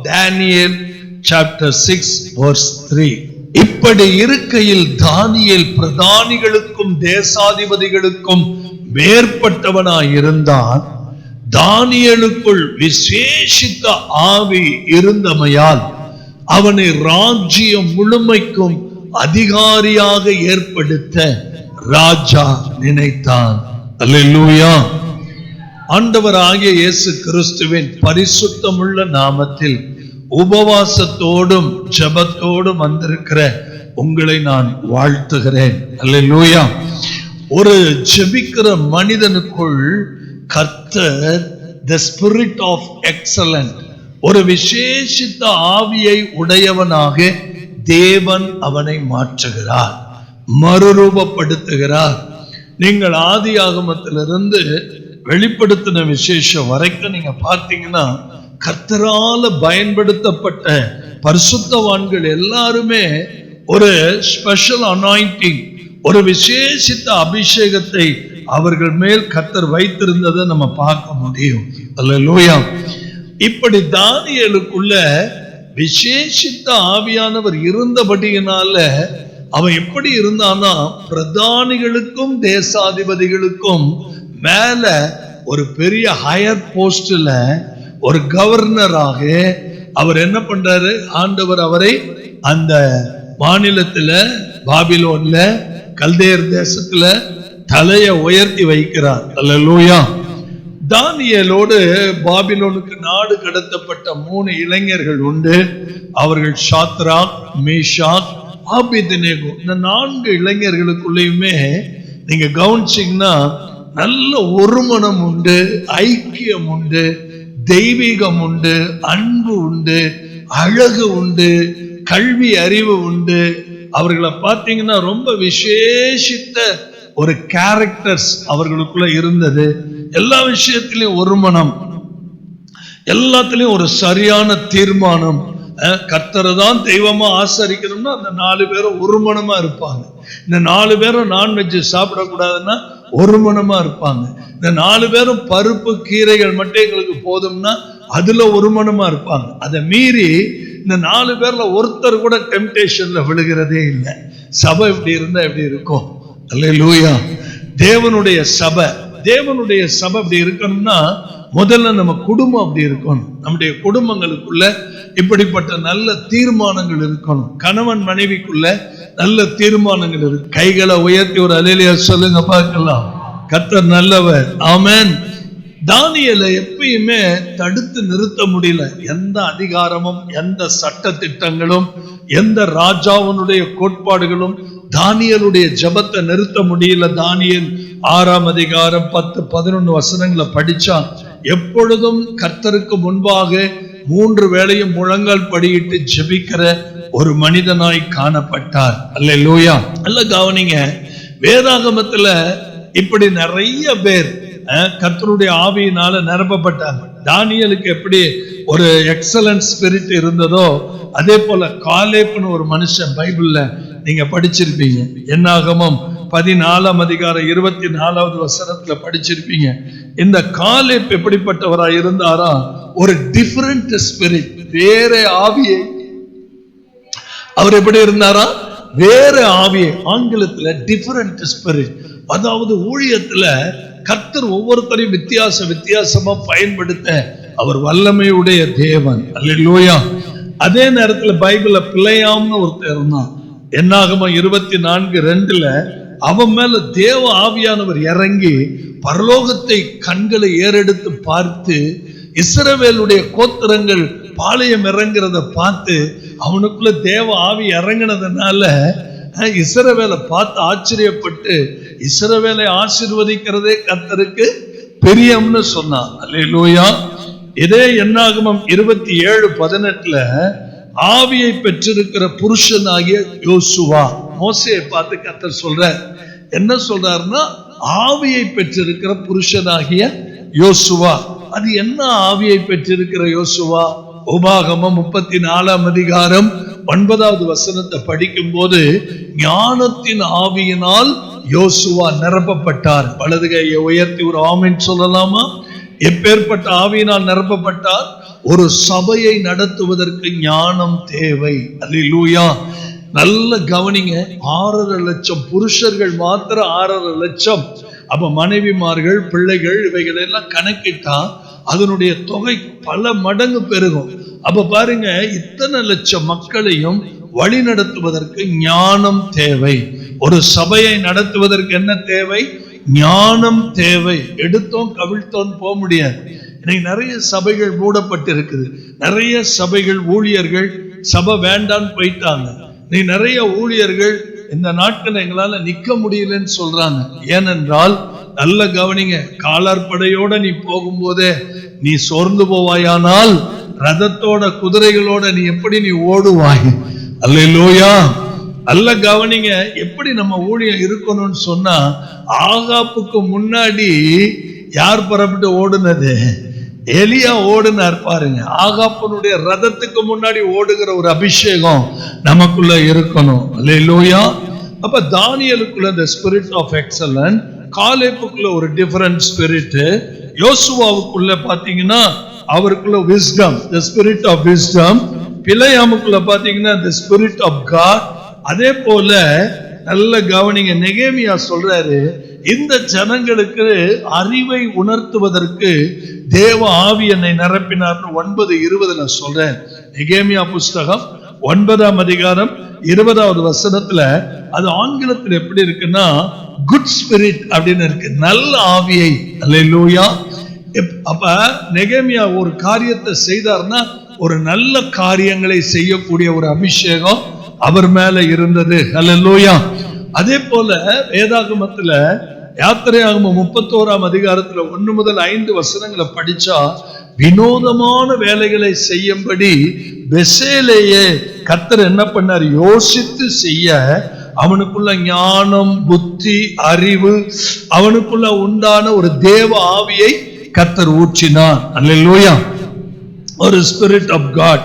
Daniel chapter 6 verse 3. இப்படி இருக்கையில் தானியேல் பிரதானிகளுக்கும் தேசாதிபதிகளுக்கும் மேற்பட்டவனாயிருந்தான். தானியேலுக்குள் விசேஷித்த ஆவி இருந்தமையால் அவனை ராஜ்யம் முழுமைக்கும் அதிகாரியாக ஏற்படுத்த ராஜா நினைத்தான். அல்லேலூயா. ஆண்டவராகிய இயேசு கிறிஸ்துவின் பரிசுத்தமுள்ள நாமத்தில் உபவாசத்தோடும் ஜெபத்தோடும் வந்திருக்கிற உங்களை நான் வாழ்த்துகிறேன். அல்லேலூயா. ஒரு ஜெபிக்கிற மனிதனுக்குள் கர்த்தர் the spirit of excellence, ஒரு விசேஷித்த ஆவியை உடையவனாக தேவன் அவனை மாற்றுகிறார், மறுரூபப்படுத்துகிறார். நீங்கள் ஆதியாகமத்திலிருந்து வெளிப்படுத்தின விசேஷம் வரைக்கும் நீங்க பார்த்தீங்கன்னா கர்த்தரால பயன்படுத்தப்பட்ட பரிசுத்தவான்கள் எல்லாருமே ஒரு ஸ்பெஷல் அனாயிண்டிங், ஒரு விசேஷித்த அபிஷேகத்தை அவர்கள் மேல் கர்த்தர் வைத்திருந்ததை நம்ம பார்க்க முடியும். அல்லேலூயா. இப்படி தானியேலுக்குள்ள விசேஷித்த ஆவியானவர் இருந்தபடியினால அவன் எப்படி இருந்தானா, பிரதானிகளுக்கும் தேசாதிபதிகளுக்கும் மேல ஒரு பெரிய ஹையர் போஸ்ட்ல ஒரு கவர்னராக அவர் என்ன பண்றாரு, ஆண்டவர் அவரை அந்த மாநிலத்துல பாபிலோன்ல கல்தேர் தேசத்துல தலையை உயர்த்தி வைக்கிறார். அல்லேலூயா. தானியேலோடு பாபிலோனுக்கு நாடு கடத்தப்பட்ட 3 இளைஞர்கள் உண்டு. அவர்கள் சாத்ராக், மேஷாக், ஆபேத்நேகோ. இந்த 4 இளைஞர்களுக்குள்ளேயுமே நீங்க கவனிச்சீங்கன்னா நல்ல ஒருமனம் உண்டு, ஐக்கியம் உண்டு, தெய்வீகம் உண்டு, அன்பு உண்டு, அழகு உண்டு, கல்வி அறிவு உண்டு. அவர்களை பார்த்தீங்கன்னா ரொம்ப விசேஷித்த ஒரு கேரக்டர்ஸ் அவர்களுக்குள்ள இருந்தது. எல்லா விஷயத்திலையும் ஒரு மனம், எல்லாத்திலையும் ஒரு சரியான தீர்மானம். கர்த்தரை தான் தெய்வமா ஆசரிக்கணும்னா அந்த 4 பேரும் ஒரு மனமா இருப்பாங்க. இந்த 4 பேரும் நான்வெஜ் சாப்பிடக்கூடாதுன்னா ஒரு மனமா இருப்பாங்க. இந்த 4 பேரும் பருப்பு கீரைகள் மட்டும் எங்களுக்கு போதும்னா அதுல ஒரு மனமா இருப்பாங்க. அதை மீறி இந்த 4 பேர்ல ஒருத்தர் கூட டெம்டேஷன்ல விழுகிறதே இல்லை. சபை இப்படி இருந்தா எப்படி இருக்கும்? அல்லேலூயா. தேவனுடைய சபை அப்படி இருக்கணும்னா முதல்ல நம்ம குடும்பம் அப்படி இருக்கணும். நம்முடைய குடும்பங்களுக்குள்ள இப்படிப்பட்ட நல்ல தீர்மானங்கள் இருக்கணும். கணவன் மனைவிக்குள்ள நல்ல தீர்மானங்கள் இருக்கு. கைகளை உயர்த்தி ஒரு அல்லேலூயா சொல்லுங்க பார்க்கலாம். கர்த்தர் நல்லவர். ஆமென். தானியேலை எப்பயுமே தடுத்து நிறுத்த முடியல. எந்த அதிகாரமும், எந்த சட்ட திட்டங்களும், எந்த ராஜாவுடைய கோட்பாடுகளும் தானியேலுடைய ஜெபத்தை நிறுத்த முடியல. தானியேல் 6ஆம் அதிகாரம் 10-11 வசனங்களை படிச்சா எப்பொழுதும் கர்த்தருக்கு முன்பாக 3 வேளையும் முழங்கால் படியிட்டு ஜெபிக்கிற ஒரு மனிதனாய் காணப்பட்டார். அல்லேலூயா. நல்ல கவனிங்க, வேதாகமத்துல இப்படி நிறைய பேர் கர்த்தருடைய ஆவியினால நிரப்பப்பட்டாங்க. தானியேலுக்கு எப்படி ஒரு எக்ஸலன்ட் ஸ்பிரிட் இருந்ததோ அதே போல காலேப்னு ஒரு மனுஷன் பைபிள்ல நீங்க படிச்சிருப்பீங்க. என்னாகமம் 14ஆம் அதிகாரம் 24வது வசனத்துல படிச்சிருப்பீங்க. இந்த காலேப் எப்படிப்பட்டவரா இருந்தாரா, ஒரு டிஃபரண்ட் ஸ்பிரிட், வேற ஆவியை. அவர் எப்படி இருந்தாரா, வேற ஆவியை. ஆங்கிலத்துல டிஃபரண்ட் ஸ்பிரிட். அதாவது ஊழியத்துல கர்த்தர் ஒவ்வொருத்தரையும் வித்தியாசமா பயன்படுத்த அவர் வல்லமையுடைய தேவன். அல்லேலூயா. அதே நேரத்துல பைபிள்ல பிழையாம்னு ஒருத்தர் இருந்தான். என்னாகமம் 24:2 அவன் மேல தேவ ஆவியானவர் இறங்கி பரலோகத்தை கண்களை ஏறெடுத்து பார்த்து இஸ்ரவேலுடைய கோத்திரங்கள் பாளையம் இறங்குறத பார்த்து அவனுக்குள்ள தேவ ஆவி இறங்கினதுனால இஸ்ரவேலை பார்த்து ஆச்சரியப்பட்டு இஸ்ரவேலை ஆசீர்வதிக்கிறதே கர்த்தருக்கு பிரியம்னு சொன்னான். அல்லேலூயா. இதே என்னாகமம் 27:18 ஆவியை பெற்றிருக்கிற புருஷனாகிய யோசுவா, மோசேயை பார்த்து கர்த்தர் சொல்ற என்ன சொல்றாருன்னா, ஆவியை பெற்றிருக்கிற புருஷனாகிய யோசுவா. அது என்ன ஆவியை பெற்றிருக்கிற யோசுவா? உபாகமம் 34ஆம் அதிகாரம் 9வது வசனத்தை படிக்கும் போது ஞானத்தின் ஆவியினால் யோசுவா நிரப்பப்பட்டார். வலது கையை உயர்த்தி ஒரு ஆமென் சொல்லலாமா? எப்பேற்பட்ட ஆவியினால் நிரப்பப்பட்டார்? ஒரு சபையை நடத்துவதற்கு ஞானம் தேவை. அல்லேலூயா. நல்ல கவனிங்க. 6.5 லட்சம் புருஷர்கள் மாத்திரம் 6.5 லட்சம். அப்ப மனைவிமார்கள், பிள்ளைகள் இவைகள் எல்லாம் கணக்கிட்டா அதனுடைய தொகை பல மடங்கு பெருகும். அப்ப பாருங்க, இத்தனை லட்சம் மக்களையும் வழி நடத்துவதற்கு ஞானம் தேவை. ஒரு சபையை நடத்துவதற்கு என்ன தேவை? ஞானம் தேவை. எடுத்தோம் கவிழ்த்தோம் போக முடியாது. இன்னைக்கு நிறைய சபைகள் மூடப்பட்டு இருக்குது. நிறைய சபைகள் ஊழியர்கள் சபை வேண்டான்னு போயிட்டாங்க. நீ நிறைய ஊழியர்கள் இந்த நாட்கள் எங்களால நிக்க முடியலன்னு சொல்றாங்க. ஏனென்றால் நல்ல கவனிங்க, காலார்படையோட நீ போகும்போதே நீ சோர்ந்து போவாயானால் ரதத்தோட குதிரைகளோட நீ எப்படி நீ ஓடுவாய்? அல்லேலூயா. நல்ல கவனிங்க. எப்படி நம்ம ஊழியம் இருக்கணும்னு சொன்னா, ஆகாப்புக்கு முன்னாடி யார் புறப்பட்டு ஓடுனது? எலியா ஓடுனார் பாருங்க. ஆகாப்பனுடைய ரதத்துக்கு முன்னாடி ஓடுகிற ஒரு அபிஷேகம் நமக்குள்ள இருக்கணும். அல்லேலூயா. அப்ப தானியேலுக்குள்ள இந்த ஸ்பிரிட் ஆஃப் எக்ஸலன்ஸ், காலேபுக்குள்ள ஒரு டிஃபரண்ட் ஸ்பிரிட், யோசுவாவுக்குள்ள பாத்தீங்கன்னா அவருக்குள்ள wisdom, the spirit of wisdom, பிலேயாமுக்குள்ள பாத்தீங்கன்னா the spirit of God. அதே போல நல்ல கவனிங்க, நெகேமியா சொல்றாரு, இந்த ஜனங்களுக்கு அறிவை உணர்த்துவதற்கு தேவ ஆவி என்னை நிரப்பினார். 9:20 சொல்றேன். நெகேமியா புஸ்தகம் 9ஆம் அதிகாரம் 20வது வசனத்துல, அது ஆங்கிலத்தில் எப்படி இருக்குன்னா குட் ஸ்பிரிட் அப்படின்னு இருக்கு, நல்ல ஆவியை. அல்லேலூயா. அப்ப நெகேமியா ஒரு காரியத்தை செய்தார்னா ஒரு நல்ல காரியங்களை செய்யக்கூடிய ஒரு அபிஷேகம் அவர் மேல இருந்தது. அல்லேலூயா. அதே போல வேதாகமத்துல யாத்திரையாகமம் 31ஆம் அதிகாரத்துல 1 முதல் 5 வசனங்களை படிச்சா, வினோதமான வேலைகளை செய்யும்படி பெசேலேயே கர்த்தர் என்ன பண்ணார்? யோசித்து செய்ய அவனுக்குள்ள ஞானம், புத்தி, அறிவு, அவனுக்குள்ள உண்டான ஒரு தேவ ஆவியை கர்த்தர் ஊற்றினார். அல்லேலூயா. ஒரு ஸ்பிரிட் ஆஃப் காட்.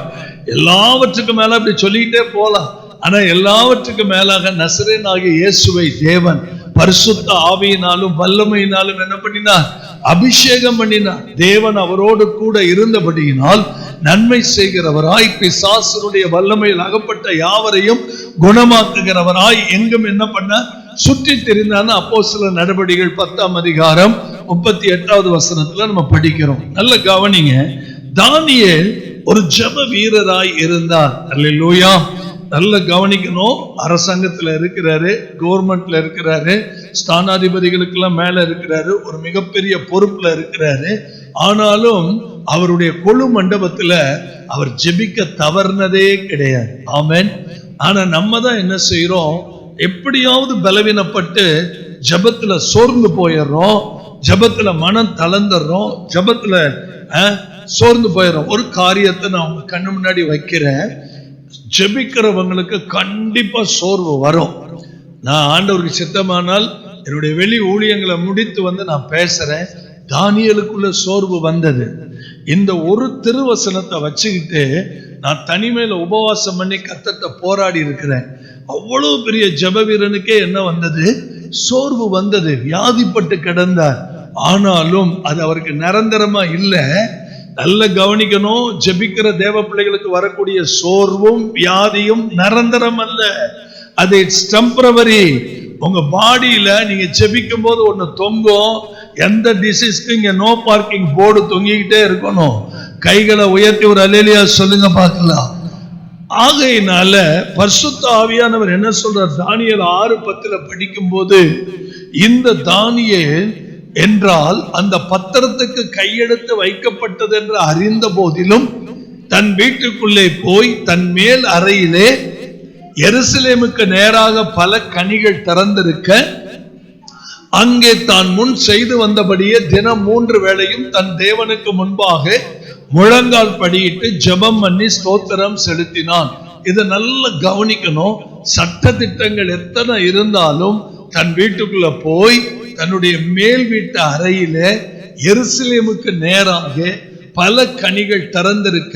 எல்லாவற்றுக்கும் மேல அப்படி சொல்லிக்கிட்டே போலாம். ஆனா எல்லாவற்றுக்கும் மேலாக நசரேயனாகிய இயேசுவை தேவன் பரிசுத்த ஆவியினாலும் வல்லமையினாலும் என்ன பண்ணினார்? அபிஷேகம் பண்ணினார். தேவன் அவரோடு கூட இருந்தபடியினால் நன்மை செய்கிறவராய், பிசாசனுடைய வல்லமையில் அகப்பட்ட யாவரையும் குணமாக்குகிறவராய் எங்கும் என்ன பண்ண சுற்றி தெரிந்தான அப்போஸ்தலர் நடபடிகள் 10ஆம் அதிகாரம் 38வது வசனத்துல நம்ம படிக்கிறோம். நல்ல கவனிங்க. தானியேல் ஒரு ஜெப வீரராய் இருந்தார். அல்லேலூயா. நல்ல கவனிக்கணும். அரசாங்கத்துல இருக்கிறாரு, கவர்மெண்ட்ல இருக்கிறாரு, ஸ்தானாதிபதிகளுக்கு எல்லாம் மேல இருக்கிறாரு, ஒரு மிகப்பெரிய பொறுப்புல இருக்கிறாரு. ஆனாலும் அவருடைய கொழு மண்டபத்துல அவர் ஜெபிக்க தவறுனதே கிடையாது. ஆமென். ஆனா நம்ம தான் என்ன செய்யறோம்? எப்படியாவது பலவீனப்பட்டு ஜெபத்துல சோர்ந்து போயிடுறோம், ஜெபத்துல மனம் தளர்ந்துடுறோம், ஜெபத்துல சோர்ந்து போயிடுறோம். ஒரு காரியத்தை நான் உங்க கண்ணு முன்னாடி வைக்கிறேன். ஜெபிக்கிறவங்களுக்கு கண்டிப்பா சோர்வு வரும். நான் ஆண்டவருக்கு சித்தமானால் என்னுடைய வெளி ஊழியங்களை முடித்து வந்து நான் பேசுறேன். தானியேலுக்குள்ள சோர்வு வந்தது. இந்த ஒரு திருவசனத்தை வச்சுக்கிட்டு நான் தனிமையில உபவாசம் பண்ணி கர்த்தர்ட்ட போராடி இருக்கிறேன். அவ்வளவு பெரிய ஜெப வீரனுக்கே என்ன வந்தது? சோர்வு வந்தது. வியாதிப்பட்டு கிடந்தார். ஆனாலும் அது அவருக்கு நிரந்தரமா இல்ல. நல்ல கவனிக்கணும். ஜெபிக்கிற தேவ பிள்ளைகளுக்கு வரக்கூடிய சோர்வும் வியாதியும் நிரந்தரம் அல்ல. அது இட்ஸ் டெம்பரவரி. உங்க பாடியில நீங்க ஜெபிக்கும் போது ஒண்ணு தொங்கும். எந்த டிசீஸ்க்கு இங்க நோ பார்க்கிங் போர்டு தொங்கிக்கிட்டே இருக்கணும். கைகளை உயர்த்தி ஒரு அல்லேலூயா சொல்லுங்க பார்க்கலாம். ஆகையினால பரிசுத்த ஆவியானவர் என்ன சொல்றார்? தானியேல் 6:10 படிக்கும் போது, இந்த தானியேல் என்றால் அந்த பத்திரத்துக்கு கையெழுத்து வைக்கப்பட்டது என்று அறிந்த போதிலும் தன் வீட்டுக்குள்ளே போய் தன் மேல் அறையிலே எருசலேமுக்கு நேராக பல கனிகள் திறந்திருக்க, அங்கே தான் முன் செய்து வந்தபடியே தினம் 3 வேளையும் தன் தேவனுக்கு முன்பாக முழங்கால் படியிட்டு ஜெபம் பண்ணி ஸ்தோத்திரம் செலுத்தினான். இதை நல்ல கவனிக்கணும். சட்ட திட்டங்கள் எத்தனை இருந்தாலும் தன் வீட்டுக்குள்ள போய் தன்னுடைய மேல் வீட்டு அறையில எருசலேமுக்கு நேராக பல கனிகள் திறந்திருக்க,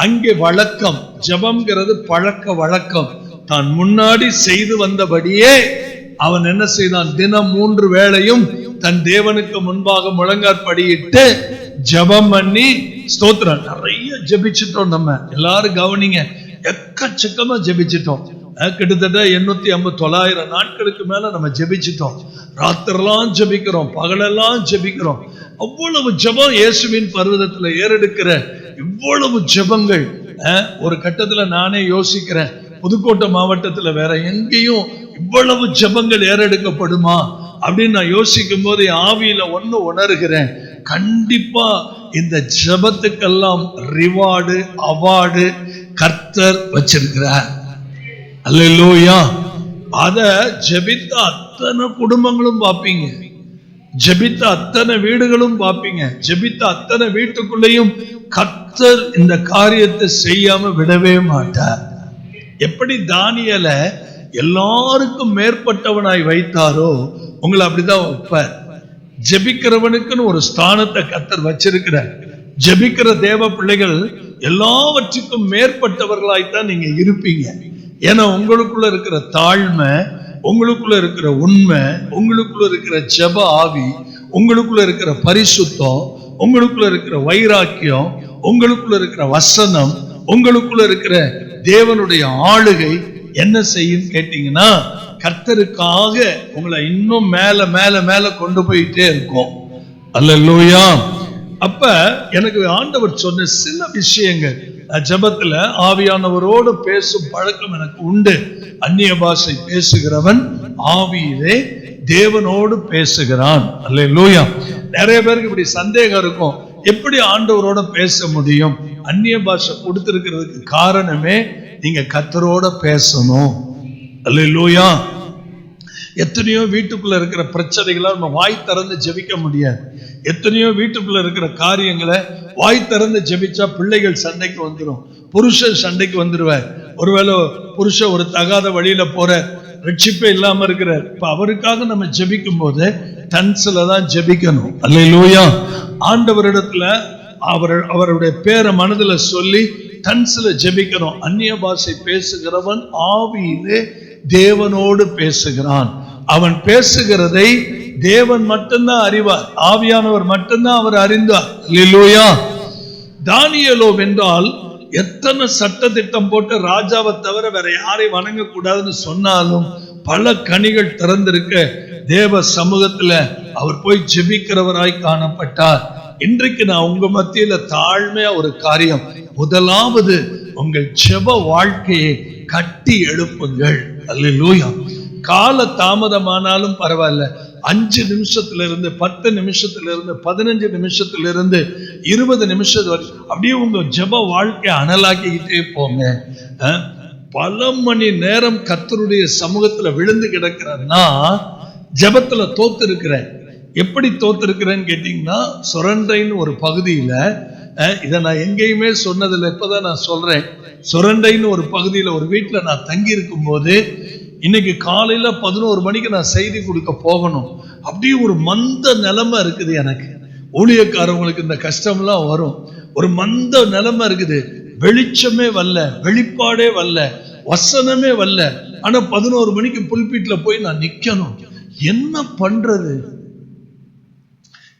அங்கே வழக்கம், ஜெபம்ங்கிறது பழக்க வழக்கம். தான் முன்னாடி செய்து வந்தபடியே அவன் என்ன செய்தான்? தினம் 3 வேளையும் தன் தேவனுக்கு முன்பாக முழங்காற்படியிட்டு ஜெபம் பண்ணி ஸ்தோத்திரம். நிறைய ஜெபிச்சிட்டோம், நம்ம எல்லாரும் கவனிங்க, எக்கச்சக்கமா ஜெபிச்சிட்டோம். கிட்டத்தட்ட 850-900 நாட்களுக்கு மேல நம்ம ஜெபிச்சிட்டோம். ராத்திரெல்லாம் ஜெபிக்கிறோம், பகலெல்லாம் ஜெபிக்கிறோம். அவ்வளவு ஜெபம் இயேசுவின் பர்வதத்துல ஏறெடுக்கிற இவ்வளவு ஜெபங்கள். ஒரு கட்டத்துல நானே யோசிக்கிறேன், புதுக்கோட்டை மாவட்டத்துல வேற எங்கேயும் இவ்வளவு ஜெபங்கள் ஏறெடுக்கப்படுமா அப்படின்னு நான் யோசிக்கும் போது ஆவியில ஒண்ணு உணர்கிறேன். கண்டிப்பா இந்த ஜெபத்துக்கெல்லாம் ரிவார்டு, அவார்டு கர்த்தர் வச்சிருக்கிறார். அல்லேலூயா. அத ஜெபித்த அத்தனை குடும்பங்களும் பார்ப்பீங்க, ஜெபித்த அத்தனை வீடுகளும் பார்ப்பீங்க, ஜெபித்த அத்தனை வீட்டுக்குள்ளேயும் கர்த்தர் இந்த காரியத்தை செய்யாம விடவே மாட்டார். எப்படி தானியேல எல்லாருக்கும் மேற்பட்டவனாய் வைத்தாரோ உங்களை அப்படிதான் வைப்பார். ஜெபிக்கிறவனுக்குன்னு ஒரு ஸ்தானத்தை கர்த்தர் வச்சிருக்கிறார். ஜெபிக்கிற தேவ பிள்ளைகள் எல்லாவற்றுக்கும் மேற்பட்டவர்களாய்த்தான் நீங்க இருப்பீங்க. ஏன்னா உங்களுக்குள்ள இருக்கிற தாழ்மை, உங்களுக்குள்ள இருக்கிற உண்மை, உங்களுக்குள்ள இருக்கிற ஜெப ஆவி, உங்களுக்குள்ள இருக்கிற பரிசுத்தம், உங்களுக்குள்ள இருக்கிற வைராக்கியம், உங்களுக்குள்ள இருக்கிற வசனம், உங்களுக்குள்ள இருக்கிற தேவனுடைய ஆளுகை என்ன செய்யும் கேட்டீங்கன்னா, கர்த்தருக்காக உங்களை இன்னும் மேல மேல மேல கொண்டு போயிட்டே இருக்கும். அல்லேலூயா. அப்ப எனக்கு ஆண்டவர் சொன்ன சில விஷயங்கள், ஜெபத்துல ஆவியானவரோடு பேசும் பழக்கம் எனக்கு உண்டு. அந்நிய பாஷை பேசுகிறவன் ஆவியிலே தேவனோடு பேசுகிறான். அல்லேலூயா. நிறைய பேருக்கு இப்படி சந்தேகம் இருக்கும், எப்படி ஆண்டவரோட பேச முடியும்? அந்நிய பாஷை கொடுத்திருக்கிறதுக்கு காரணமே நீங்க கர்த்தரோட பேசணும். அல்லேலூயா. எத்தனையோ வீட்டுக்குள்ள இருக்கிற பிரச்சனைகளை நம்ம வாய் திறந்து ஜெபிக்க முடியாது. எத்தனையோ வீட்டுக்குள்ள இருக்கிற காரியங்களை வாய் திறந்து ஜெபிச்சா பிள்ளைகள் சண்டைக்கு வந்துடும், புருஷன் சண்டைக்கு வந்துடுவார். ஒருவேளை புருஷன் ஒரு தகாத வழியில போற, ரட்சிப்பே இல்லாம இருக்கிறார். இப்ப அவருக்காக நம்ம ஜெபிக்கும் போது டன்ஸ்ல தான் ஜெபிக்கணும். அல்லேலூயா. ஆண்டவரிடத்துல அவருடைய பேரை மனதுல சொல்லி டன்ஸ்ல ஜெபிக்கணும். அந்நிய பாஷை பேசுகிறவன் ஆவியிலே தேவனோடு பேசுகிறான். அவன் பேசுகிறதை தேவன் மட்டும்தான் அறிவார், ஆவியானவர் மட்டும்தான் அவர் அறிந்தார். அல்லேலூயா. தானியேலோ வென்றால் எத்தனை சட்ட திட்டம் போட்டு ராஜாவை தவிர வேற யாரை வணங்க கூடாதுன்னு சொன்னாலும் பல கனிகள் திறந்திருக்க தேவ சமூகத்துல அவர் போய் ஜெபிக்கிறவராய் காணப்பட்டார். இன்றைக்கு நான் உங்க மத்தியில தாழ்மையா ஒரு காரியம், முதலாவது உங்கள் ஜெப வாழ்க்கையை கட்டி எழுப்புங்கள். அல்லேலூயா. கால தாமதமானாலும் பரவாயில்ல, 5 நிமிஷத்துல இருந்து 10 நிமிஷத்துல இருந்து 15 நிமிஷத்துல இருந்து 20 நிமிஷம் வரை அப்படியே உங்க ஜெப வாழ்க்கை அனலாக்கிக்கிட்டே போங்க. பல மணி நேரம் கர்த்தருடைய சமூகத்துல விழுந்து கிடக்கிறேன்னா ஜெபத்துல தோத்திருக்கிறேன். எப்படி தோத்திருக்கிறேன்னு கேட்டீங்கன்னா, சுரண்டைன்னு ஒரு பகுதியில, இதை நான் எங்கேயுமே சொன்னதில்லை, இப்பதான் நான் சொல்றேன். சுரண்டைன்னு ஒரு பகுதியில ஒரு வீட்டுல நான் தங்கி இருக்கும் போது, இன்னைக்கு காலையில 11 மணிக்கு நான் செய்தி கொடுக்க போகணும். அப்படியே ஒரு மந்த நிலைமை இருக்குது எனக்கு. ஊழியக்காரவங்களுக்கு இந்த கஷ்டம்லாம் வரும். ஒரு மந்த நிலைமை இருக்குது, வெளிச்சமே வரல, வெளிப்பாடே வரல, வசனமே வரல. ஆனா 11 மணிக்கு புல்பீட்ல போய் நான் நிக்கணும். என்ன பண்றது,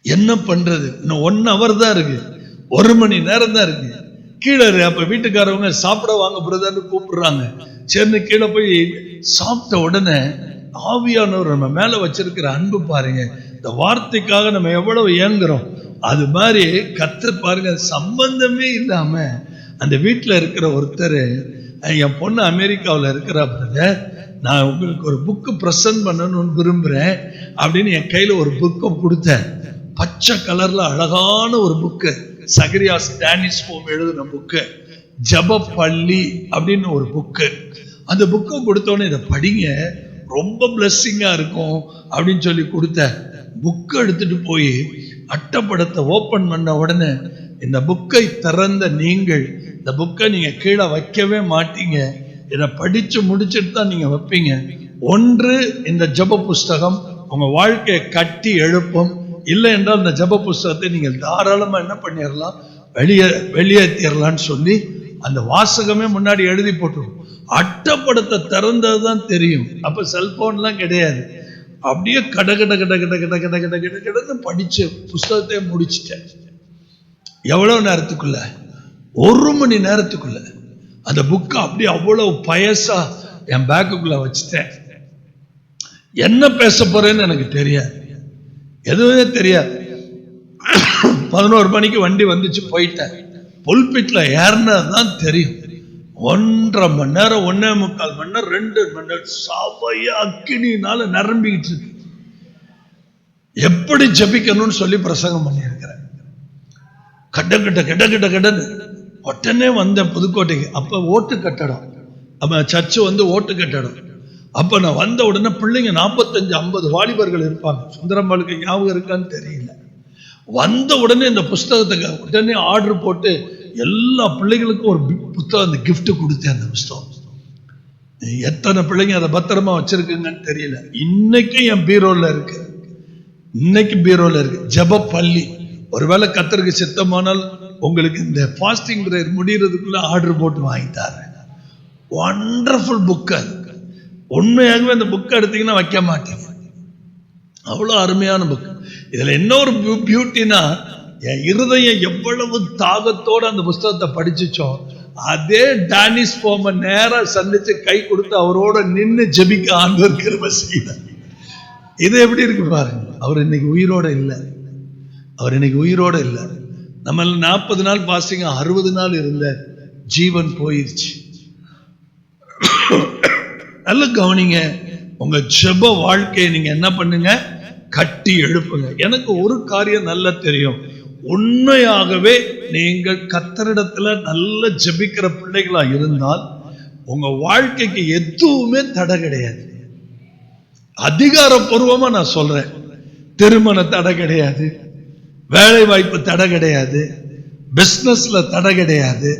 என்ன பண்றது? இன்னும் 1 hour தான் இருக்கு, 1 மணி நேரம் தான் இருக்கு. கீழே அப்ப வீட்டுக்காரவங்க சாப்பிட வாங்க பிரதர்னு கூப்பிடுறாங்க. சேர்ந்து கீழே போய் சாப்பிட்ட உடனே ஆவியானவர் நம்ம மேல வச்சிருக்கிற அன்பு பாருங்க. இந்த வார்த்தைக்காக நம்ம எவ்வளவு ஏங்குறோம். அது மாதிரி கர்த்தர் பாருங்க, சம்பந்தமே இல்லாம அந்த வீட்டுல இருக்கிற ஒருத்தர், என் பொண்ணு அமெரிக்காவில் இருக்கிற பிரதர், நான் உங்களுக்கு ஒரு புக்கு பிரசன்ட் பண்ணணும்னு விரும்புறேன் அப்படின்னு என் கையில ஒரு புக்கை கொடுத்தேன். பச்சை கலர்ல அழகான ஒரு புக்கு, சகரியாஸ் டானிஸ்போம் எழுதின புக்கு, ஜபப்பள்ளி அப்படின்னு ஒரு புக்கு. அந்த புக்கை கொடுத்தோன்னே இதை படிங்க, ரொம்ப பிளஸ்ஸிங்கா இருக்கும் அப்படின்னு சொல்லி கொடுத்த புக்கை எடுத்துட்டு போய் அட்டைப்படத்தை ஓபன் பண்ண உடனே, இந்த புக்கை திறந்த நீங்கள் இந்த புக்கை நீங்க கீழே வைக்கவே மாட்டீங்க. இதை படிச்சு முடிச்சுட்டு தான் நீங்க வைப்பீங்க. ஒன்று, இந்த ஜப புஸ்தகம் உங்க வாழ்க்கையை கட்டி எழுப்பும். இல்லை என்றால் இந்த ஜப புஸ்தகத்தை நீங்கள் தாராளமா என்ன பண்ணிடலாம், வெளியேற்றிடலான்னு சொல்லி அந்த வாசகமே முன்னாடி எழுதி போட்டுரும். அட்டைப்படத்தை திறந்ததுதான் தெரியும். அப்ப செல்போன்லாம் கிடையாது. அப்படியே கட கட கட கட கட கட கட கட கடன்னு படிச்சு புஸ்தகத்தை முடிச்சிட்டேன். எவ்வளவு நேரத்துக்குள்ள? 1 மணி நேரத்துக்குள்ள அந்த புக்கை அப்படியே அவ்வளவு பயசா என் பேக்குக்குள்ள வச்சுட்டேன். என்ன பேச போறேன்னு எனக்கு தெரியாது, எதுவுமே தெரியாது. 11 மணிக்கு வண்டி வந்துச்சு, போயிட்டேன். புல்பிட்ல ஏறினதான் தெரியும். 1.5 மணி நேரம், 1.25 மணி நேரம், 2 மணி நேரம் சபைய அக்கினினால நிரம்பிக்கிட்டு இருக்கு. எப்படி ஜபிக்கணும்னு சொல்லி பிரசங்கம் பண்ணியிருக்கிறேன். கட்ட கட்ட கட்ட கட்ட கட்டன்னு உடனே வந்த புதுக்கோட்டைக்கு. அப்ப ஓட்டு கட்டடம், அப்ப சர்ச்சு ஓட்டு கட்டடம். அப்ப நான் வந்த உடனே பிள்ளைங்க 45-50 வாலிபர்கள் இருப்பாங்க. சுந்தரம்பாளுக்கு ஞாபகம் இருக்கான்னு தெரியல. வந்த உடனே இந்த புஸ்தகத்தை உடனே ஆர்டர் போட்டு எல்லா பிள்ளைகளுக்கும் ஒரு புத்தகம், அந்த கிஃப்ட் கொடுத்தேன். அந்த புஸ்தகம் எத்தனை பிள்ளைங்க அதை பத்திரமா வச்சிருக்குங்கன்னு தெரியல. இன்னைக்கு என் பீரோல இருக்கு, இன்னைக்கு பீரோல இருக்கு. ஜெப பள்ளி. ஒருவேளை கர்த்தருக்கு சித்தமானால் உங்களுக்கு இந்த ஃபாஸ்டிங் பிரேயர் முடியறதுக்குள்ள ஆர்டர் போட்டு வாங்கிட்டாரு. Wonderful book. உண்மையாகவே அந்த புக் எடுத்தீங்கன்னா வைக்க மாட்டீங்க, அவ்வளவு அருமையான புக். இதுல இன்னொரு பியூட்டினா, என் இருதயம் எவ்வளவு தாகத்தோட அந்த புஸ்தகத்தை படிச்சுச்சோ, அதே டானிஸ் போம நேரா சந்திச்சு கை கொடுத்து அவரோட நின்று ஜெபிக்க ஆண்டவர் கிருபை செய்தார். இது எப்படி இருக்கு பாருங்க. அவர் இன்னைக்கு உயிரோட இல்லை, அவர் இன்னைக்கு உயிரோட இல்லை. நம்ம 40 நாள் பாஸ்டிங், 60 நாள் இருந்த ஜீவன் போயிருச்சு. நல்ல கவனிங்க, உங்க ஜெப வாழ்க்கையை நீங்க என்ன பண்ணுங்க, கட்டி எழுப்புங்க. எனக்கு ஒரு காரியம் நல்லா தெரியும், உண்மையாகவே நீங்கள் கர்த்தரிடத்துல நல்ல ஜெபிக்கிற பிள்ளைகளா இருந்தால் உங்க வாழ்க்கைக்கு எதுவுமே தடை கிடையாது. அதிகாரப்பூர்வமா நான் சொல்றேன், திருமண தடை கிடையாது, வேலை வாய்ப்பு தடை கிடையாது, பிசினஸ்ல தடை கிடையாது.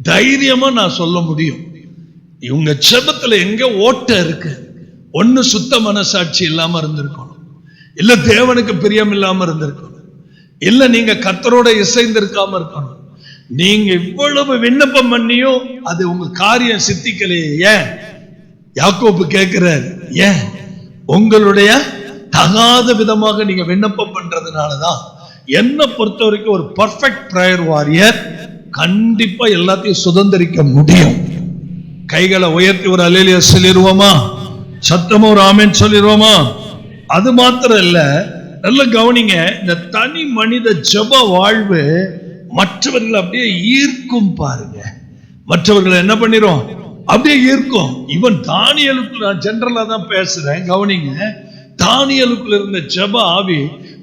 தைரியமா நான் சொல்ல முடியும். இவங்க ஜெபத்துல எங்க ஓட்ட இருக்கு? ஒண்ணு சுத்த மனசாட்சி இல்லாம இருந்திருக்கணும், இல்ல தேவனுக்கு பிரியம் இல்லாம இருந்திருக்கணும், இல்ல நீங்க கர்த்தரோட இசைந்திருக்காம இருக்கணும். நீங்க இவ்வளவு விண்ணப்பம் பண்ணியும் அது உங்க காரியம் சித்திக்கலையே. ஏன்? யாக்கோபு கேட்கிறார், ஏன்? உங்களுடைய தகாத விதமாக நீங்க விண்ணப்பம் பண்றதுனாலதான். என்ன பொறுத்த வரைக்கும் ஒரு பர்ஃபெக்ட் பிரேயர் வாரியர் கண்டிப்பா எல்லாத்தையும் சுதந்திரிக்க முடியும். கைகளை உயர்த்தி ஒரு அல்லேலூயா சொல்லிடுவோமா? சத்தமா ஒரு ஆமென் சொல்லிடுவோமா? அது மாத்திரம் இல்ல, நல்ல கவனிங்க, இந்த தனி மனித ஜெப வாழ்வு மற்றவர்கள் அப்படியே ஈர்க்கும். பாருங்க, மற்றவர்களை என்ன பண்ணிரும்? அப்படியே ஈர்க்கும். இவன் தானியேலுக்குள்ள, நான் ஜெனரலா தான் பேசுறேன், கவனிங்க. தானியேலுக்குள்ள இருந்த ஜெப ஆவி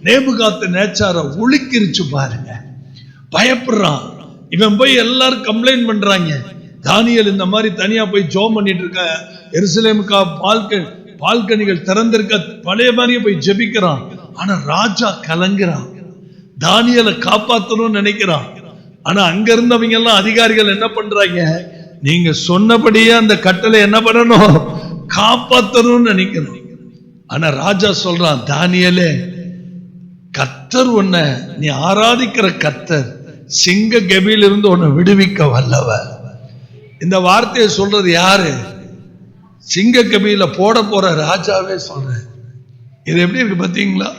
நேபுகாத் நேச்சார ஒழுக்கிருச்சு பாருங்க. பயப்படுறான். இவன் போய் எல்லாரும் கம்ப்ளைண்ட் பண்றாங்க, தானியேல் இந்த மாதிரி தனியா போய் ஜெபம் பண்ணிட்டு இருக்க, எருசலேமுக்கா பால்கனிகள் திறந்திருக்க, பழைய மாதிரியே போய் ஜெபிக்கிறான். ஆனா ராஜா கலங்குறான், தானியேலை காப்பாற்றணும்னு நினைக்கிறான். ஆனா அங்க இருந்தவங்க எல்லாம் அதிகாரிகள் என்ன பண்றாங்க, நீங்க சொன்னபடியே அந்த கட்டளை என்ன பண்ணணும், காப்பாற்றணும்னு நினைக்கணும். ஆனா ராஜா சொல்றான், தானியேலே, கர்த்தர் உன்னை, நீ ஆராதிக்கிற கர்த்தர் சிங்க கெபியில இருந்து உன்னை விடுவிக்க வல்லவர். இந்த வார்த்தையை சொல்றது யாரு? சிங்க கபியில போட போற ராஜாவே சொல்றேன். இது எப்படி இருக்கு பாத்தீங்களா?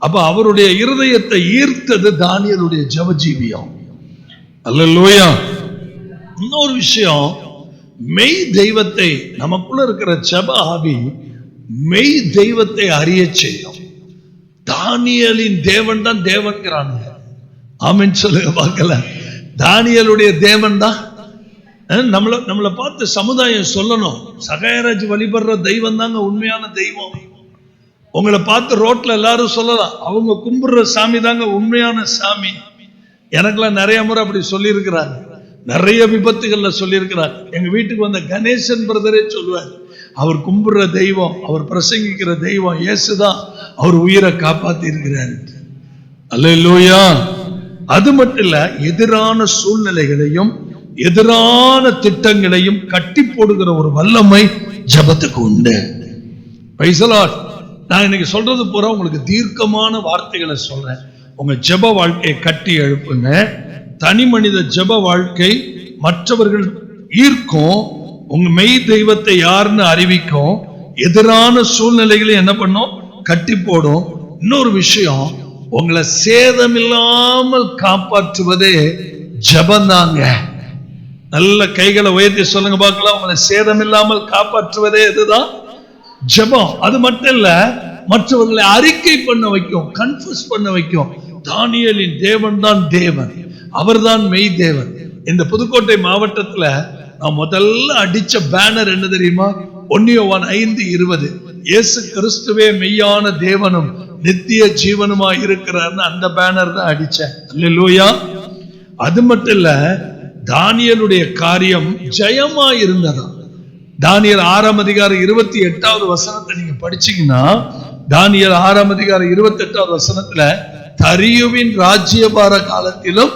அப்ப அவருடைய இருதயத்தை ஈர்த்தது தானியேலுடைய ஜெபஜீவியம். அல்லேலூயா. இன்னொரு விஷயம், மெய் தெய்வத்தை, நமக்குள்ள இருக்கிற ஜெப ஆவி மெய் தெய்வத்தை அறிய செய்யும். தானியேலின் தேவன் தான் தேவன்கிறாங்க. ஆமென் சொல்லுங்க பார்க்கல. தானியேலுடைய தேவன் தான். நம்மளை பார்த்து சமுதாயம் சொல்லணும், சகாயராஜ் வழிபடுற தெய்வம் தாங்க உண்மையான தெய்வம். உங்களை பார்த்து ரோட்ல எல்லாரும் சொல்லலாம், அவங்க கும்பிடுற சாமி தாங்க உண்மையான சாமி. எனக்கெல்லாம் நிறைய முறை அப்படி சொல்லி இருக்கிறாங்க, நிறைய விபத்துகள்ல சொல்லி இருக்கிறாங்க. எங்க வீட்டுக்கு வந்த கணேசன் பிரதரே சொல்லுவார், அவர் கும்பிடுற தெய்வம், அவர் பிரசங்கிக்கிற தெய்வம் இயேசுதான், அவர் உயிரை காப்பாத்தி இருக்கிறார். அல்லேலூயா. அது மட்டும் இல்ல, எதிரான சூழ்நிலைகளையும் எதிரான திட்டங்களையும் கட்டி போடுகிற ஒரு வல்லமை ஜெபத்துக்கு உண்டு. Praise the Lord. நான் இன்னைக்கு சொல்றது பூரா உங்களுக்கு தீர்க்கமான வார்த்தைகளை சொல்றேன். உங்க ஜெப வாழ்க்கையை கட்டி எழுப்புங்க. தனி மனித ஜெப வாழ்க்கை மற்றவர்கள் ஈர்க்கும், உங்க மெய் தெய்வத்தை யாருன்னு அறிவிக்கும், எதிரான சூழ்நிலைகளை என்ன பண்ணும், கட்டி போடும். இன்னொரு விஷயம், உங்களை சேதமில்லாமல் காப்பாற்றுவதே ஜபந்தாங்க. நல்ல கைகளை உயர்த்தி சொல்லுங்க பார்க்கலாம். உங்களை சேதமில்லாமல் காப்பாற்றுவதே இதுதான் ஜபம். அது மட்டும் இல்ல, மற்றவர்களை அறிக்கை பண்ண வைக்கும், கன்ஃபஸ் பண்ண வைக்கும். தானியேலின் தேவன் தான் தேவன், அவர்தான் மெய் தேவன். இந்த புதுக்கோட்டை மாவட்டத்துல நான் முதல்ல அடிச்ச பேனர் என்ன தெரியுமா? 1 யோவான் 5:20, இயேசு கிறிஸ்துவே மெய்யான தேவனும் நித்திய ஜீவனுமா இருக்கிறார்னு அந்த பேனர் தான் அடிச்சேன். அல்லேலூயா. அது மட்டும் இல்ல, தானியேலுடைய காரியம் ஜெயமா இருந்ததா. தானியேல் 6ஆம் அதிகாரம் 28வது வசனத்தை நீங்க படிச்சீங்கன்னா, தானியேல் 6ஆம் அதிகாரம் 28வது வசனத்துல, தரியுவின் ராஜ்யபார காலத்திலும்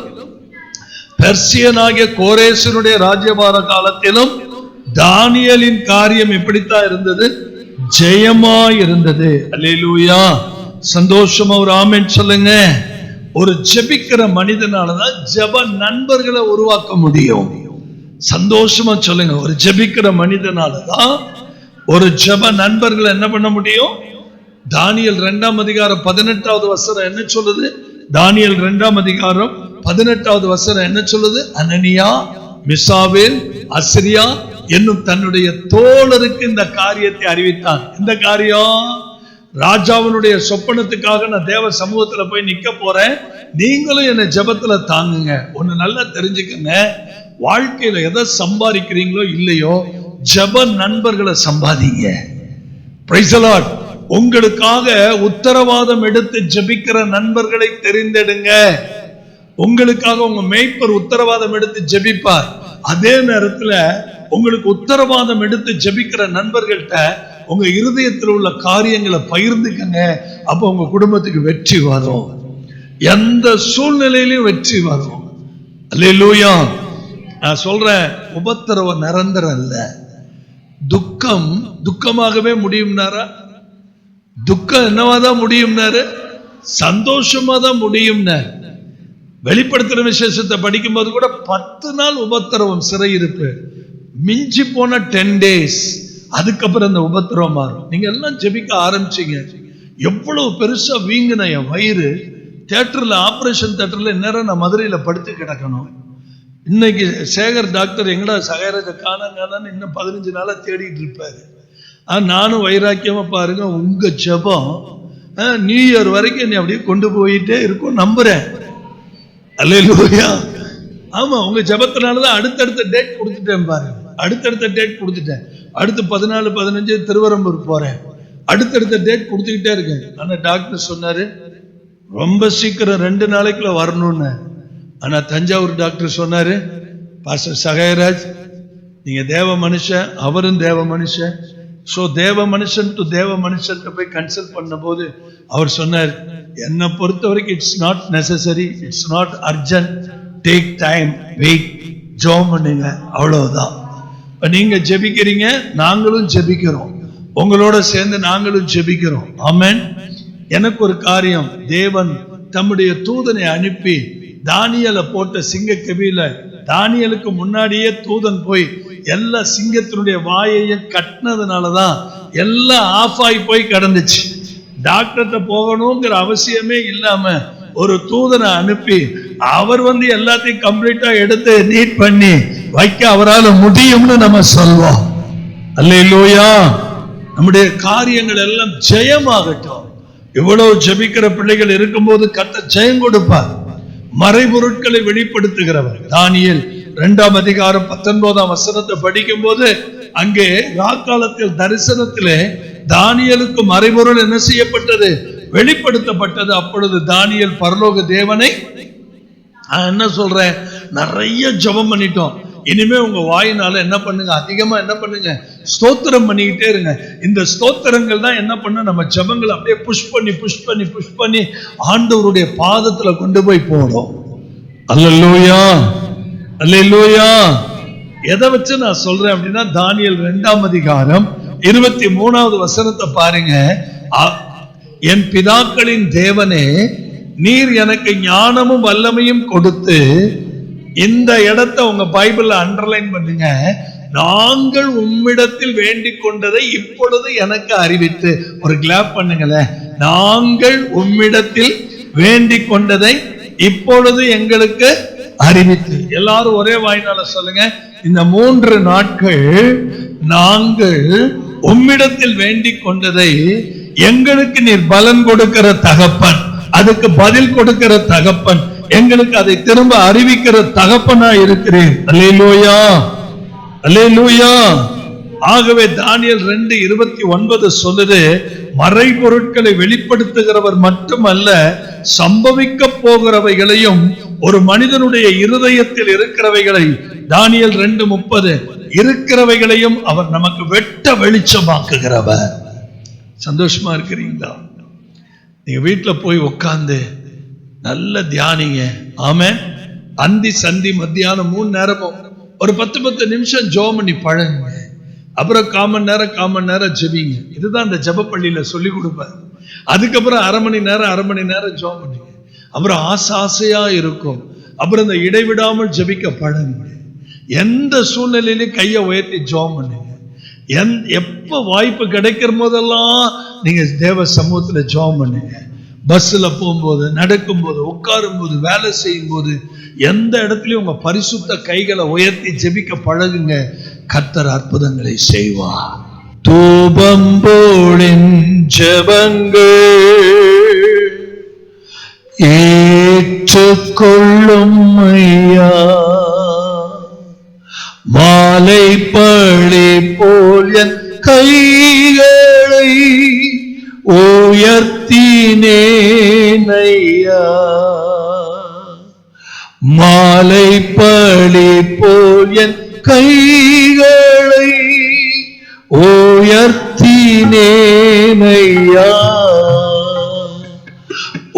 பெர்சியனாகிய கோரேசனுடைய ராஜ்யபார காலத்திலும் தானியேலின் காரியம் எப்படித்தான் இருந்தது? ஜெயமா இருந்தது. அல்லேலூயா. சந்தோஷமா ஒரு ஆமென் சொல்லுங்க. ஒரு ஜெபிக்கிற மனிதனாலதான் ஜெப நண்பர்களை உருவாக்க முடியும். சந்தோஷமா சொல்லுங்க. ஒரு ஜெபிக்கிற மனிதனாலதான் ஒரு ஜெப நண்பர்களை என்ன பண்ண முடியும்? தானியேல் 2ஆம் அதிகாரம் 18வது வசனம் என்ன சொல்லுது? தானியேல் 2ஆம் அதிகாரம் 18வது வசனம் என்ன சொல்லுது? அனனியா, மிசாவேல், அஸ்ரியா என்னும் தன்னுடைய தோழருக்கு இந்த காரியத்தை அறிவித்தான். இந்த காரியம், ராஜாவினுடைய சொப்பனத்துக்காக நான் தேவ சமூகத்துல போய் நிக்க போறேன், நீங்களும் என்ன ஜெபத்துல தாங்குங்க. ஒண்ணு நல்லா தெரிஞ்சுக்கங்க, வாழ்க்கையில எதை சம்பாதிக்கிறீங்களோ இல்லையோ, ஜெப நண்பர்களை சம்பாதிங்க. Praise the Lord. உங்களுக்காக உத்தரவாதம் எடுத்து ஜெபிக்கிற நண்பர்களை தெரிந்தெடுங்க. உங்களுக்காக உங்க மேய்ப்பர் உத்தரவாதம் எடுத்து ஜெபிப்பார். அதே நேரத்துல உங்களுக்கு உத்தரவாதம் எடுத்து ஜெபிக்கிற நண்பர்கள்ட்ட உங்க இருதயத்தில் உள்ள காரியங்களை பகிர்ந்துக்கங்க. அப்ப உங்க குடும்பத்துக்கு வெற்றி வரும், எந்த சூழ்நிலையிலும் வெற்றி வரும். அல்லேலூயா. நான் சொல்றேன், உபத்திரவம் நிரந்தரம் இல்ல. துக்கம் துக்கமாகவே முடியும்னாரா? துக்கம் என்னவாதான் முடியும்னாரு? சந்தோஷமா தான் முடியும்னா. வெளிப்படுத்துற விசேஷத்தை படிக்கும் போது கூட 10 நாள் உபத்திரவம், சிறையிருப்பு, மிஞ்சி போன 10 days, அதுக்கப்புறம் அந்த உபத்திரவம் மாறும். நீங்க எல்லாம் ஜெபிக்க ஆரம்பிச்சீங்க. எவ்வளவு பெருசா வீங்கின என் வயிறு, தியேட்டர்ல, ஆபரேஷன் தியேட்டர்ல நேரம் நான் மதுரையில படுத்து கிடக்கணும். இன்னைக்கு சேகர் டாக்டர் எங்கடா சகைராஜ காணான்னு இன்னும் 15 நாளா தேடிட்டு இருப்பாரு. நானும் வைராக்கியமா பாருங்க, உங்க ஜெபம் நியூ இயர் வரைக்கும் என்னை அப்படியே கொண்டு போயிட்டே இருக்கும் நம்புறேன். அல்லேலூயா. ஆமா, உங்க ஜெபத்தினாலதான் அடுத்தடுத்த டேட் கொடுத்துட்டேன் பாருங்க. அடுத்தடுத்த டேட் கொடுத்துட்டேன். அடுத்து 14, 15 திருவரம்பூர் போறேன். அடுத்தடுத்த டேட் கொடுத்துக்கிட்டே இருக்கேன். ஆனா டாக்டர் சொன்னாரு ரொம்ப சீக்கிரம் 2 நாளைக்குள்ள வரணும்னு. ஆனா தஞ்சாவூர் டாக்டர் சொன்னாரு, பாஸ்டர் சகைராஜ் நீங்க தேவ மனுஷன், அவரும் தேவ மனுஷன். சோ தேவ மனுஷன் டு தேவ மனுஷன் போய் கன்சல்ட் பண்ண போது அவர் சொன்னார், என்னை பொறுத்த வரைக்கும் it's not necessary, it's not urgent, take time, wait, ஜெபம் பண்ணுங்க, அவ்வளவுதான். நீங்க ஜெபிக்கிறீங்க, நாங்களும் ஜெபிக்கிறோம், உங்களோட சேர்ந்து நாங்களும் ஜெபிக்கிறோம். ஆமென். எனக்கு ஒரு காரியம், தேவன் தம்முடைய தூதனை அனுப்பி தானியேலை போட்ட சிங்க கெபியில, தானியேலுக்கு முன்னாடியே தூதன் போய் எல்லா சிங்கத்தினுடைய வாயையும் கட்டினதுனாலதான் எல்லாம் ஆஃப் ஆகி போய் கிடந்துச்சு. டாக்டர்கிட்ட போகணுங்கிற அவசியமே இல்லாம ஒரு தூதனை அனுப்பி அவர் எல்லாத்தையும் கம்ப்ளீட்டா எடுத்து நீட் பண்ணி வைக்க அவரால் முடியும்னு நம்ம சொல்வோம். அல்லேலூயா. நம்முடைய காரியங்கள் எல்லாம் ஜெயமாகட்டும். இவ்வளவு ஜெபிக்கிற பிள்ளைகள் இருக்கும்போது கர்த்தர் ஜெயம் கொடுப்பார். மறைபொருட்களை வெளிப்படுத்துகிறவர். தானியேல் 2ஆம் அதிகாரம் 19ஆம் வசனத்தை படிக்கும் போது அங்கே ராக்காலத்தில் தரிசனத்திலே தானியேலுக்கு மறைபொருள் என்ன செய்யப்பட்டது? வெளிப்படுத்தப்பட்டது. அப்பொழுது தானியேல் பரலோக தேவனை, என்ன சொல்றேன், நிறைய ஜெபம் பண்ணிட்டோம். இனிமே உங்க வாயினால என்ன பண்ணுங்க, அதிகமா என்ன பண்ணுங்க, ஸ்தோத்திரம் பண்ணிக்கிட்டே இருங்க. இந்த ஸ்தோத்திரங்கள் தான் என்ன பண்ண, நம்ம ஜெபங்களை அப்படியே புஷ் பண்ணி ஆண்டவருடைய பாதத்துல கொண்டு போய் போடும். அல்லேலூயா, அல்லேலூயா. எதை வச்சு நான் சொல்றேன் அப்படின்னா, தானியேல் 2ஆம் அதிகாரம் 23வது வசனத்தை பாருங்க. என் பிதாக்களின் தேவனே, நீர் எனக்கு ஞானமும் வல்லமையும் கொடுத்து, இந்த இடத்தை உங்க பைபிள்ல அண்டர்லைன் பண்ணுங்க, நாங்கள் உம்மிடத்தில் வேண்டிக் கொண்டதை இப்பொழுது எனக்கு அறிவித்து. ஒரு கிளாப் பண்ணுங்களேன். நாங்கள் உம்மிடத்தில் வேண்டிக் கொண்டதை இப்பொழுது எங்களுக்கு அறிவித்து. எல்லாரும் ஒரே வாயினால சொல்லுங்க, இந்த 3 நாட்கள் நாங்கள் உம்மிடத்தில் வேண்டிக் கொண்டதை எங்களுக்கு நீர் பலன் கொடுக்கிற தகப்பன், அதுக்கு பதில் கொடுக்கிற தகப்பன், எங்களுக்கு அதை திரும்ப அறிவிக்கிற தகப்பனா இருக்கிறேன். அல்லேலூயா, அல்லேலூயா. ஆகவே தானியேல் 2:29 சொல்லுது, மறைபொருட்களை வெளிப்படுத்துகிறவர் மட்டுமல்ல, சம்பவிக்க போகிறவைகளையும் ஒரு மனிதனுடைய இருதயத்தில் இருக்கிறவைகளை, தானியேல் 2:30 இருக்கிறவைகளையும் அவர் நமக்கு வெட்ட வெளிச்சமாக்குகிறவர். சந்தோஷமா இருக்கிறீங்களா? நீங்க வீட்டுல போய் உட்கார்ந்து நல்ல தியானிங்க. ஆமென். அந்தி சந்தி மத்தியானம் 3 நேரமும் ஒரு 10 நிமிஷம் ஜெபம் பண்ணி பழகுங்க. அப்புறம் 1/4 மணி நேரம் ஜெபிங்க. இதுதான் இந்த ஜெப பள்ளியில சொல்லி கொடுப்பேன். அதுக்கப்புறம் அரை மணி நேரம் ஜெபம் பண்ணுங்க. அப்புறம் ஆசையா இருக்கும். அப்புறம் இந்த இடைவிடாமல் ஜெபிக்க பழகுங்க. எந்த சூழ்நிலையிலும் கையை உயர்த்தி ஜெபம் பண்ணுங்க. எப்ப வாய்ப்பு கிடைக்கிற போதெல்லாம் நீங்க தேவ சமூகத்துல ஜெபம் பண்ணுங்க. பஸ்ல போகும்போது, நடக்கும் போது, உட்காரும் போது, வேலை செய்யும் போது, எந்த இடத்துலயும் உங்க பரிசுத்த கைகளை உயர்த்தி ஜெபிக்க பழகுங்க. கர்த்தர் அற்புதங்களை செய்வார். தூபம்போலின் ஜெபங்கள் ஏற்றுக்கொள்ளும் ஐயா, மாலை பழி போல் என் கைகளை உயர்த்தினேன் ஐயா, மாலை பழி போல் என் கைகளை உயர்த்தினேன் ஐயா,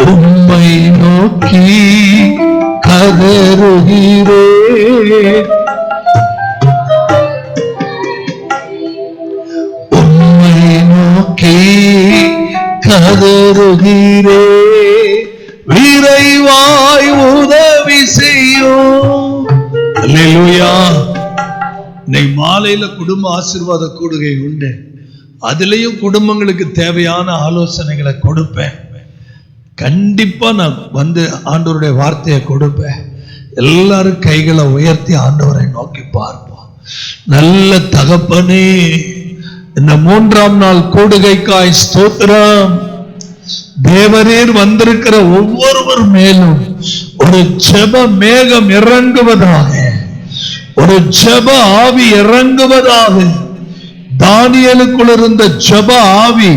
உம்மை நோக்கி கதறுகிறேன், உம்மை நோக்கி கதறுகிறே, விரைவாய் உதவி செய்யும். அல்லேலூயா. இன்னைக்கு மாலையில குடும்ப ஆசீர்வாத கூடுகை உண்டு. அதுலயும் குடும்பங்களுக்கு தேவையான ஆலோசனைகளை கொடுப்பேன். கண்டிப்பா நான் வந்து ஆண்டவருடைய வார்த்தையை கொடுப்பேன். எல்லாரும் கைகளை உயர்த்தி ஆண்டவரை நோக்கி பார்ப்போம். நல்ல தகப்பனே, இந்த 3ஆம் நாள் கூடுகைக்காய் ஸ்தோத்திரம். தேவரீர் வந்திருக்கிற ஒவ்வொருவர் மேலும் ஒரு ஜெப மேகம் இறங்குவதாக, ஒரு ஜெப ஆவி இறங்குவதாக. தானியேலுக்குள்ள இருந்த ஜெப ஆவி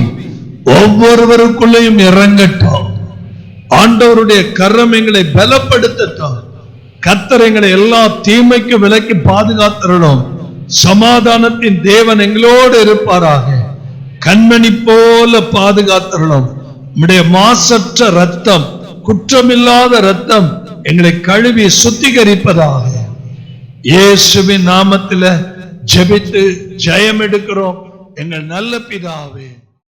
ஒவ்வொருவருக்குள்ளையும் இறங்கட்டும். ஆண்டவருடைய கரம் எங்களை பலப்படுத்தட்டும். கர்த்தர் எங்களை எல்லா தீமைக்கு விலக்கி பாதுகாத்திரணும். சமாதானத்தின் தேவன் எங்களோடு இருப்பாராக. கண்மணி போல பாதுகாத்திரணும். நம்முடைய மாசற்ற ரத்தம், குற்றமில்லாத ரத்தம் எங்களை கழுவி சுத்திகரிப்பதாக. இயேசுவின் நாமத்தில் ஜெபித்து ஜெயம் எடுக்கிறோம் எங்கள் நல்ல பிதாவே.